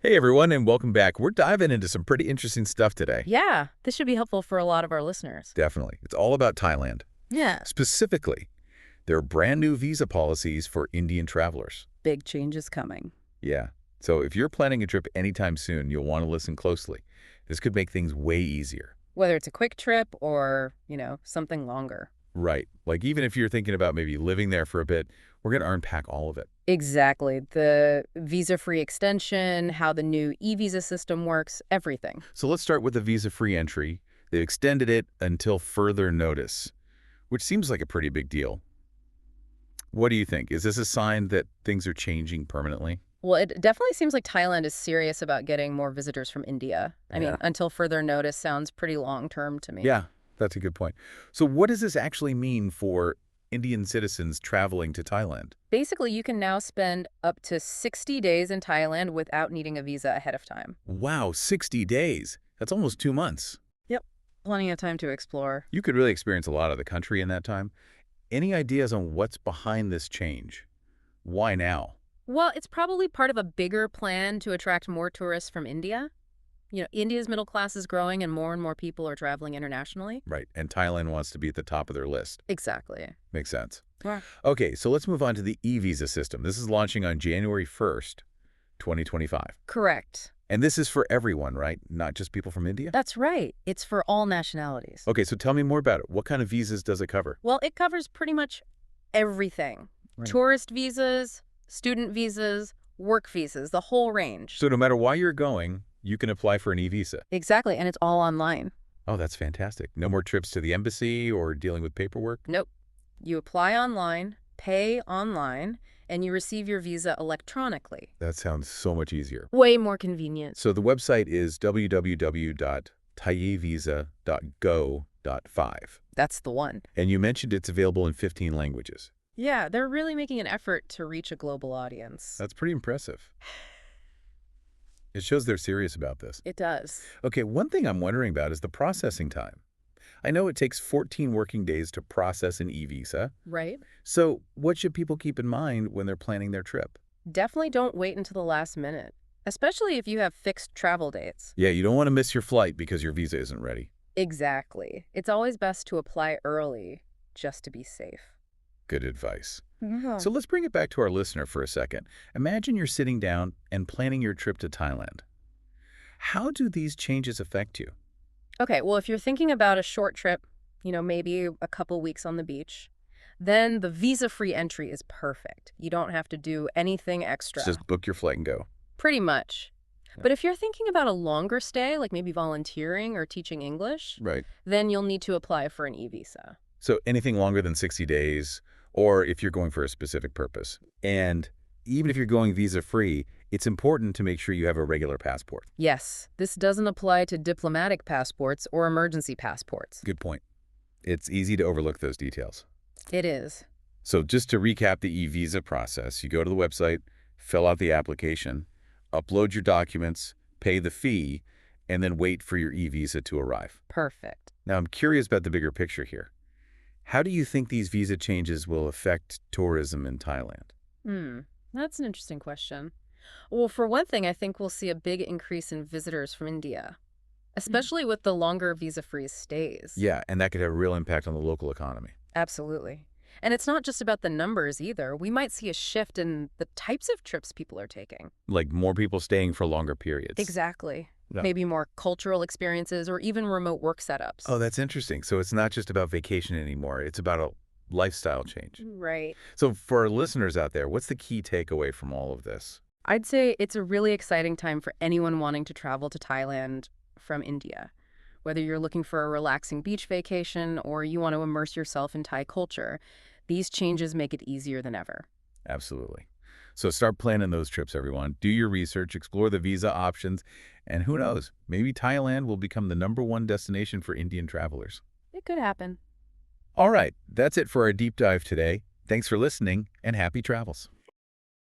Hey everyone, and welcome back. We're diving into some pretty interesting stuff today. Yeah, this should be helpful for a lot of our listeners. Definitely. It's all about Thailand. Yeah. Specifically, there are brand new visa policies for Indian travelers. Big changes coming. Yeah. So if you're planning a trip anytime soon, you'll want to listen closely. This could make things way easier. Whether it's a quick trip or, something longer. Right. Like even if you're thinking about maybe living there for a bit, we're going to unpack all of it. Exactly. The visa-free extension, how the new e-visa system works, everything. So let's start with the visa-free entry. They've extended it until further notice, which seems like a pretty big deal. What do you think? Is this a sign that things are changing permanently? Well, it definitely seems like Thailand is serious about getting more visitors from India. I mean, Yeah. until further notice sounds pretty long-term to me. Yeah, that's a good point. So what does this actually mean for Indian citizens traveling to Thailand? Basically, you can now spend up to 60 days in Thailand without needing a visa ahead of time. Wow, 60 days. That's almost 2 months. Yep. Plenty of time to explore. You could really experience a lot of the country in that time. Any ideas on what's behind this change? Why now? Well, it's probably part of a bigger plan to attract more tourists from India. India's middle class is growing and more people are traveling internationally. Right, and Thailand wants to be at the top of their list. Exactly. Makes sense. Yeah. Okay, so let's move on to the e-visa system. This is launching on January 1st, 2025. Correct. And this is for everyone, right? Not just people from India? That's right. It's for all nationalities. Okay, so tell me more about it. What kind of visas does it cover? Well, it covers pretty much everything. Right. Tourist visas, student visas, work visas, the whole range. So no matter why you're going, you can apply for an e-visa. Exactly, and it's all online. Oh, that's fantastic. No more trips to the embassy or dealing with paperwork? Nope. You apply online, pay online, and you receive your visa electronically. That sounds so much easier. Way more convenient. So the website is www.thaivisa.go.5. That's the one. And you mentioned it's available in 15 languages. Yeah, they're really making an effort to reach a global audience. That's pretty impressive. It shows they're serious about this. It does. Okay, one thing I'm wondering about is the processing time. I know it takes 14 working days to process an e-visa. Right? So what should people keep in mind when they're planning their trip? Definitely don't wait until the last minute, especially if you have fixed travel dates. Yeah, you don't want to miss your flight because your visa isn't ready. Exactly. It's always best to apply early, just to be safe. Good advice. Yeah. So let's bring it back to our listener for a second. Imagine you're sitting down and planning your trip to Thailand. How do these changes affect you? Okay, well, if you're thinking about a short trip, maybe a couple weeks on the beach, then the visa-free entry is perfect. You don't have to do anything extra. Just book your flight and go. Pretty much. Yeah. But if you're thinking about a longer stay, like maybe volunteering or teaching English, Right. then you'll need to apply for an e-visa. So anything longer than 60 days, or if you're going for a specific purpose. And even if you're going visa-free, it's important to make sure you have a regular passport. Yes, this doesn't apply to diplomatic passports or emergency passports. Good point. It's easy to overlook those details. It is. So just to recap the e-visa process, you go to the website, fill out the application, upload your documents, pay the fee, and then wait for your e-visa to arrive. Perfect. Now, I'm curious about the bigger picture here. How do you think these visa changes will affect tourism in Thailand? That's an interesting question. Well, for one thing, I think we'll see a big increase in visitors from India, especially with the longer visa-free stays. Yeah, and that could have a real impact on the local economy. Absolutely. And it's not just about the numbers either. We might see a shift in the types of trips people are taking. Like more people staying for longer periods. Exactly. Yeah. Maybe more cultural experiences or even remote work setups. Oh, that's interesting. So it's not just about vacation anymore. It's about a lifestyle change. Right. So for our listeners out there, what's the key takeaway from all of this? I'd say it's a really exciting time for anyone wanting to travel to Thailand from India. Whether you're looking for a relaxing beach vacation or you want to immerse yourself in Thai culture, these changes make it easier than ever. Absolutely. So start planning those trips, everyone. Do your research, explore the visa options, and who knows, maybe Thailand will become the #1 destination for Indian travelers. It could happen. All right, that's it for our deep dive today. Thanks for listening, and happy travels.